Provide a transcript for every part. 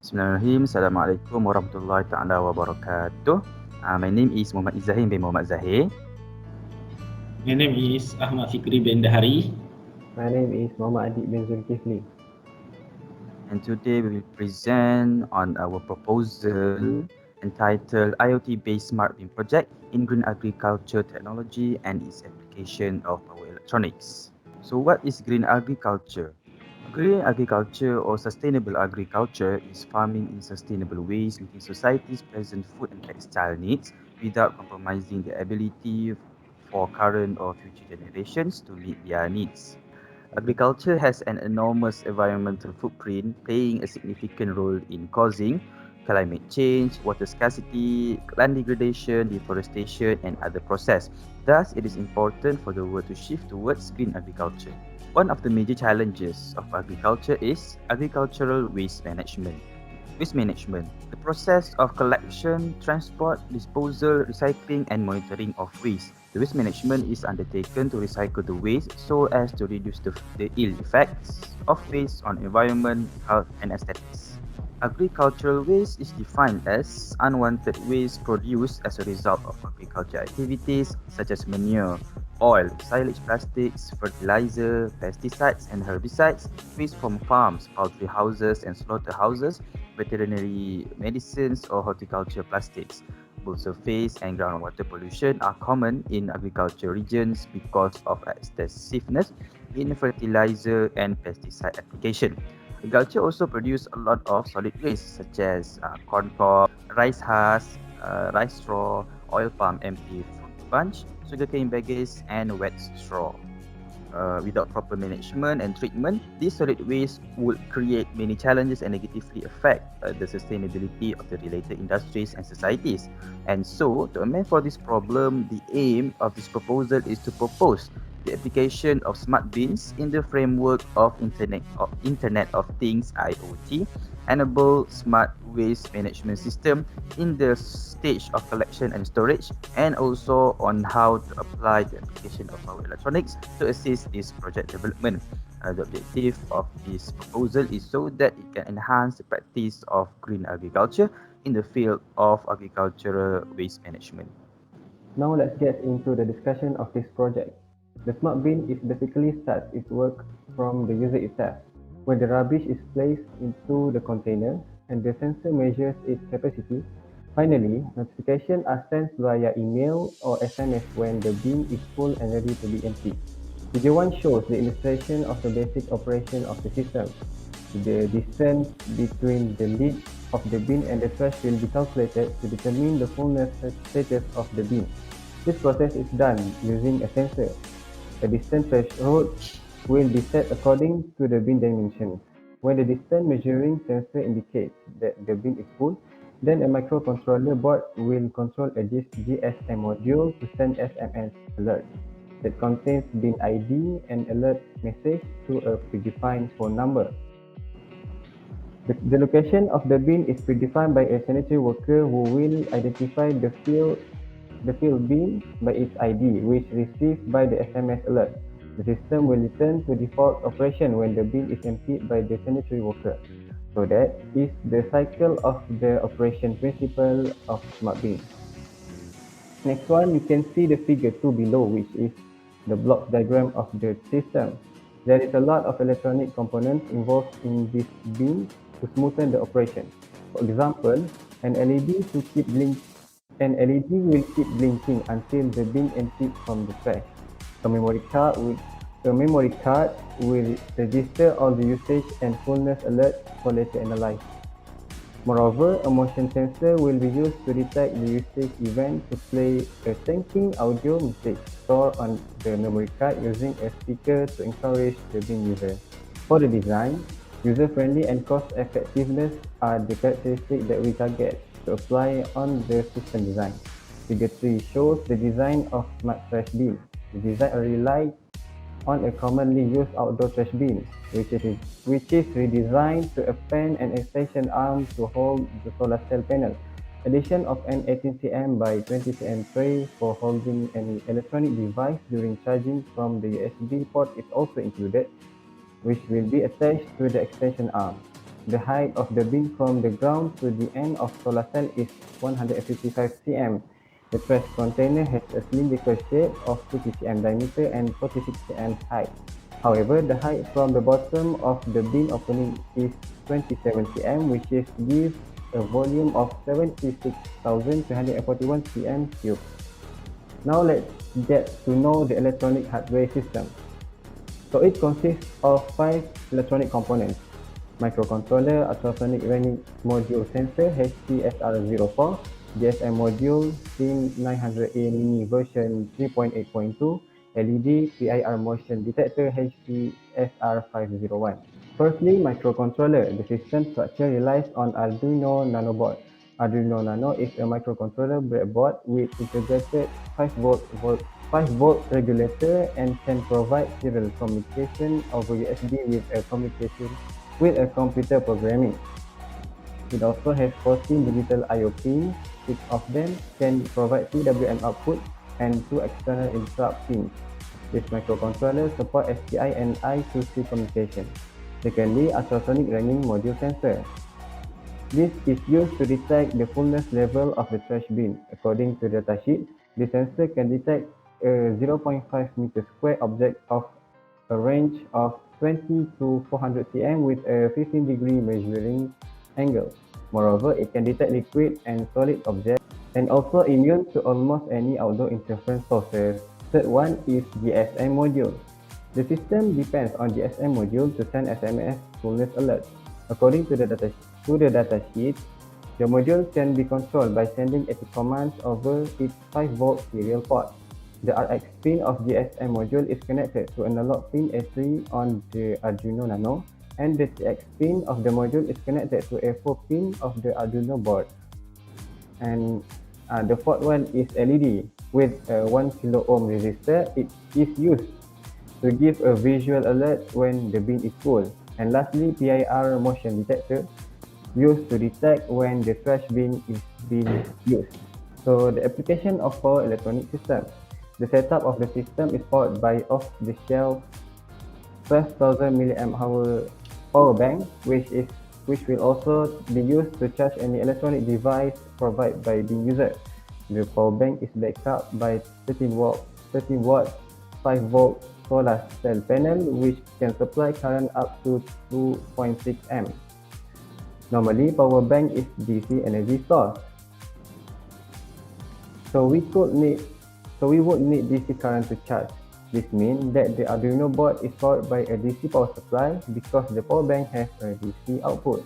Bismillahirrahmanirrahim. Assalamualaikum warahmatullahi taala wabarakatuh. My name is Mohamad Zahin bin Mohamad Zahir, My name is Ahmad Fikri bin Dahari. My name is Muhammad Adib bin Zulkkifli. and today we will present on our proposal entitled IoT-based smart bin project in green agriculture technology and its application of power electronics. So what is green agriculture? Green agriculture or sustainable agriculture is farming in sustainable ways meeting society's present food and textile needs without compromising the ability for current or future generations to meet their needs. Agriculture has an enormous environmental footprint, playing a significant role in causing climate change, water scarcity, land degradation, deforestation, and other processes. Thus, it is important for the world to shift towards green agriculture. One of the major challenges of agriculture is agricultural waste management. Waste management, the process of collection, transport, disposal, recycling, and monitoring of waste. The waste management is undertaken to recycle the waste so as to reduce the ill effects of waste on environment, health, and aesthetics. Agricultural waste is defined as unwanted waste produced as a result of agriculture activities such as manure, oil, silage plastics, fertilizer, pesticides and herbicides, waste from farms, poultry houses and slaughterhouses, veterinary medicines or horticulture plastics. Both surface and groundwater pollution are common in agriculture regions because of extensiveness in fertilizer and pesticide application. Agriculture also produces a lot of solid waste such as corn cob, rice husk, rice straw, oil palm empty fruit bunch, sugarcane bagasse, and wet straw. Without proper management and treatment, these solid waste would create many challenges and negatively affect the sustainability of the related industries and societies. And so, to amend for this problem, the aim of this proposal is to propose the application of smart bins in the framework of Internet of Things IoT, enable smart waste management system in the stage of collection and storage, and also on how to apply the application of power electronics to assist this project development. The objective of this proposal is so that it can enhance the practice of green agriculture in the field of agricultural waste management. Now let's get into the discussion of this project. The smart bin is basically starts its work from the user itself, where the rubbish is placed into the container and the sensor measures its capacity. Finally, notifications are sent via email or SMS when the bin is full and ready to be emptied. Figure 1 shows the illustration of the basic operation of the system. The distance between the lid of the bin and the trash will be calculated to determine the fullness status of the bin. This process is done using a sensor. A distance threshold will be set according to the bin dimensions. When the distance measuring sensor indicates that the bin is full, then a microcontroller board will control a GSM module to send SMS alert that contains bin ID and alert message to a predefined phone number. The location of the bin is predefined by a sanitary worker who will identify the field bin by its ID, which received by the SMS alert. The system will return to default operation when the bin is emptied by the sanitary worker. So that is the cycle of the operation principle of smart bin. Next one, you can see the figure 2 below, which is the block diagram of the system. There is a lot of electronic components involved in this bin to smoothen the operation. For example, an LED to keep blink an LED will keep blinking until the bin empties from the trash. A memory card will a memory card will register all the usage and fullness alerts for later analysis. Moreover, a motion sensor will be used to detect the usage event to play a thanking audio message stored on the memory card using a speaker to encourage the bin user. For the design, user-friendly and cost-effectiveness are the characteristics that we target to apply on the system design. Figure 3 shows the design of smart trash bin. The design relies on a commonly used outdoor trash bin, which is redesigned to append an extension arm to hold the solar cell panel. Addition of an 18 cm by 20 cm tray for holding any electronic device during charging from the USB port is also included, which will be attached to the extension arm. The height of the bin from the ground to the end of solar cell is 155 cm. The trash container has a cylindrical shape of 50 cm diameter and 46 cm height. However, the height from the bottom of the bin opening is 27 cm, which gives a volume of 76,341 cm cubed. Now let's get to know the electronic hardware system. So it consists of 5 electronic components: microcontroller, ultrasonic running module sensor HTSR04, GSM module SIM 900A mini version 3.8.2, LED PIR motion detector HTSR501. Firstly, microcontroller. The system structure relies on Arduino Nano board. Arduino Nano is a microcontroller breadboard with integrated 5 volt regulator and can provide serial communication over USB with a computer programming. It also has 14 digital I/O pins. 6 of them can provide PWM output and 2 external interrupt pins. This microcontroller supports SPI and I2C communication. Secondly, ultrasonic running module sensor. This is used to detect the fullness level of the trash bin. According to the datasheet, the sensor can detect a 0.5 meter square object of a range of 20 to 400 cm with a 15-degree measuring angle. Moreover, it can detect liquid and solid objects and also immune to almost any outdoor interference sources. Third one is GSM module. The system depends on GSM module to send SMS fullness alerts. According to the datasheet, the module can be controlled by sending ASIC commands over its 5-volt serial port. The RX pin of GSM module is connected to analog pin A3 on the Arduino Nano, and the TX pin of the module is connected to A4 pin of the Arduino board. And the fourth one is LED with a 1 kilo ohm resistor. It is used to give a visual alert when the bin is full. And lastly, PIR motion detector used to detect when the trash bin is being used. So the application of power electronic system. The setup of the system is powered by off-the-shelf 12,000 mAh power bank, which will also be used to charge any electronic device provided by the user. The power bank is backed up by 13 watt 5-volt solar cell panel, which can supply current up to 2.6 amps. Normally, power bank is DC energy source. So we would need DC current to charge. This means that the Arduino board is powered by a DC power supply because the power bank has a DC output.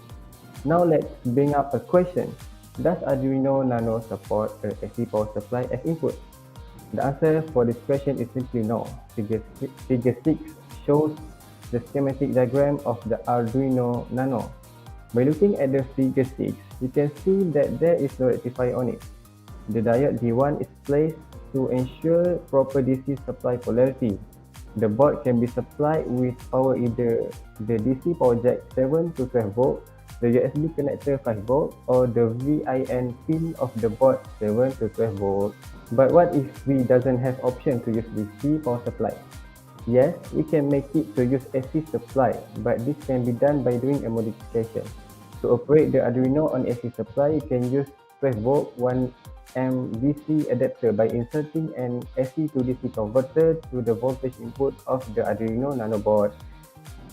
Now let's bring up a question. Does Arduino Nano support a AC power supply as input? The answer for this question is simply no. Figure 6 shows the schematic diagram of the Arduino Nano. By looking at the figure 6, you can see that there is no rectifier on it. The diode D1 is placed to ensure proper DC supply polarity. The board can be supplied with power either the DC power jack 7 to 12 volt, the USB connector 5 volt, or the VIN pin of the board 7 to 12 volt. But what if we doesn't have option to use DC power supply? Yes, we can make it to use AC supply, but this can be done by doing a modification. To operate the Arduino on AC supply, you can use 12 volt 1 amp DC adapter by inserting an AC to DC converter to the voltage input of the Arduino Nano board.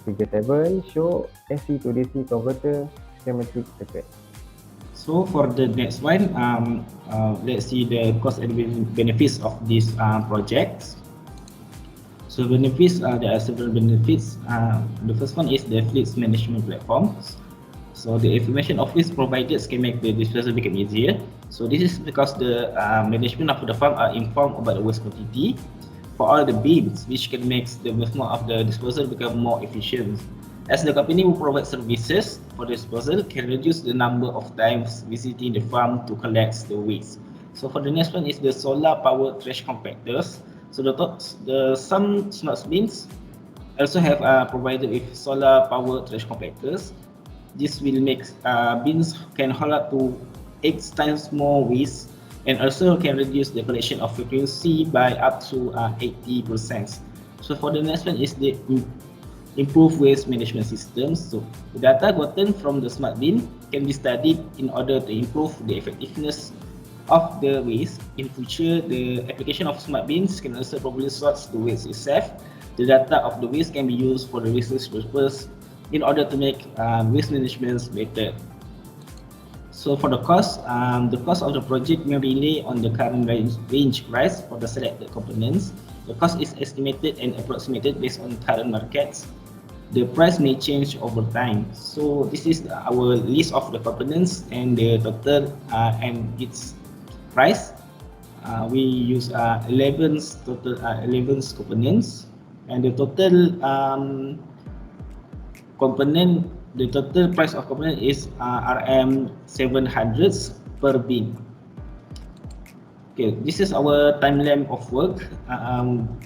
Figure 7 show AC to DC converter schematic circuit. So for the next one, let's see the cost and benefits of this project. So benefits, there are several benefits. The first one is the fleet management platform. So the information office providers can make the disposal become easier. So this is because the management of the farm are informed about the waste quantity for all the bins, which can make the movement of the disposal become more efficient. As the company who provides services for disposal can reduce the number of times visiting the farm to collect the waste. So for the next one is the solar power trash compactors. So some smart bins also have provided with solar power trash compactors. This will make bins can hold up to 8 times more waste and also can reduce the collection of frequency by up to 80%. So for the next one is the improve waste management systems. So the data gotten from the smart bin can be studied in order to improve the effectiveness of the waste. In future, the application of smart bins can also probably sort the waste itself. The data of the waste can be used for the research purpose in order to make waste management better. So for the cost of the project may rely on the current range price for the selected components. The cost is estimated and approximated based on current markets. The price may change over time. So this is our list of the components and the total and its price. We use 11 total 11 components, and the total component, the total price of component is RM 700 per bin. Okay, this is our timeline of work.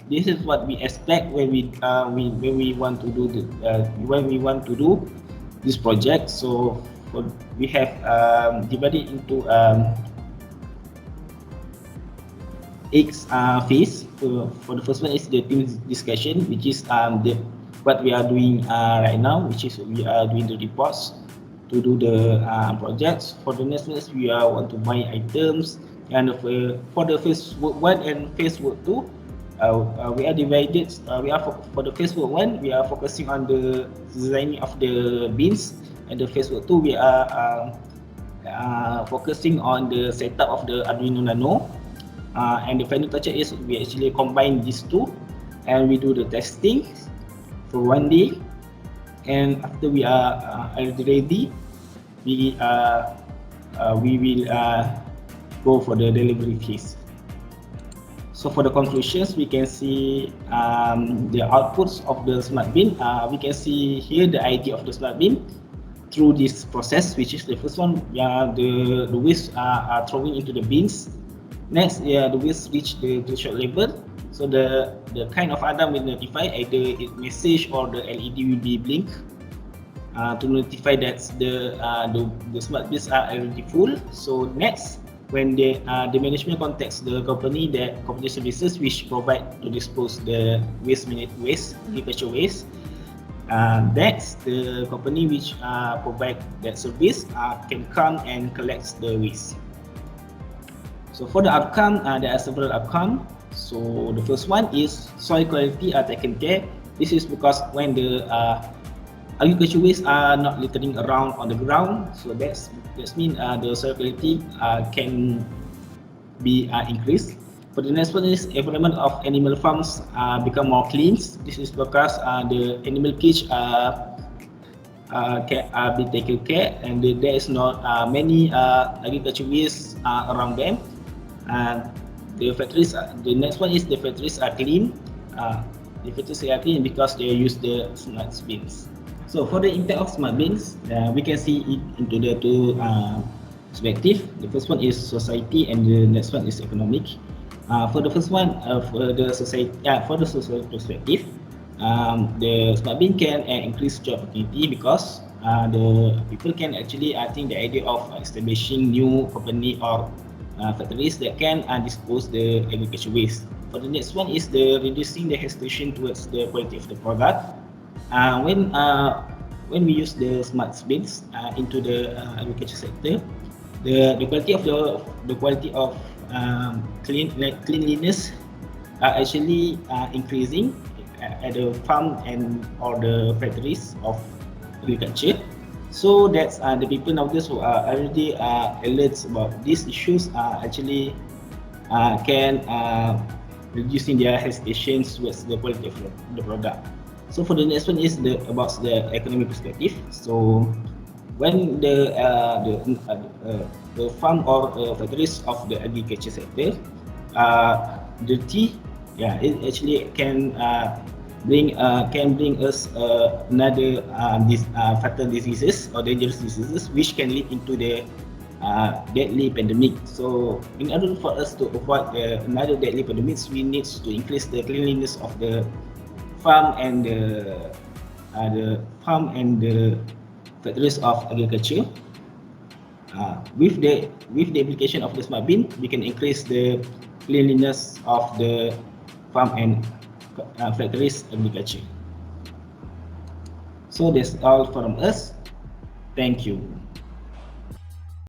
This is what we expect when we want to do this project. So we have divided into 8 phase. For the first one is the team discussion, which is what we are doing right now, which is we are doing the reports to do the projects. For the next one, we want to buy items, and for the phase work 1 and phase work 2, we are divided. For the phase work 1, we are focusing on the designing of the bins, and the phase work 2, we are focusing on the setup of the Arduino Nano. And the final touch is we actually combine these two, and we do the testing for 1 day. And after we are ready, we will go for the delivery phase. So for the conclusions, we can see the outputs of the smart bin. We can see here the idea of the smart bin through this process, which is the first one. The waste are throwing into the bins. Next, the waste reach the threshold level. So the kind of alarm will notify, either a message or the LED will be blink to notify that the smart bins are already full. So next, when the management contacts the company services which provide to dispose the agricultural waste, that's the company which provide that service can come and collect the waste. So for the outcome, there are several outcomes. So the first one is soil quality are taken care. This is because when the agricultural waste are not littering around on the ground, so that means the soil quality can be increased. For the next one is environment of animal farms become more clean. This is because the animal cage can be taken care, and there is not many agricultural waste around them. The factories. The next one is the factories are clean. The factories are clean because they use the smart bins. So for the impact of smart bins, we can see it into the two perspective. The first one is society, and the next one is economic. For the first one, for the society perspective, the smart bin can increase job opportunity because the people can actually think the idea of establishing new company or factories that can dispose the agricultural waste. For the next one is the reducing the hesitation towards the quality of the product. When we use the smart bins into the agriculture sector, the quality of cleanliness are actually increasing at the farm and or the factories of agriculture. So that's the people nowadays who are already alerts about these issues actually can reducing their hesitations towards the quality of the product. So for the next one is about the economic perspective. So when the farm or factories of the agriculture sector dirty, it actually can bring us another fatal diseases or dangerous diseases which can lead into the deadly pandemic. So in order for us to avoid another deadly pandemics, we need to increase the cleanliness of the farm and the factories of agriculture. With the application of the smart bin, we can increase the cleanliness of the farm and factories agriculture. So that's all from us. Thank you.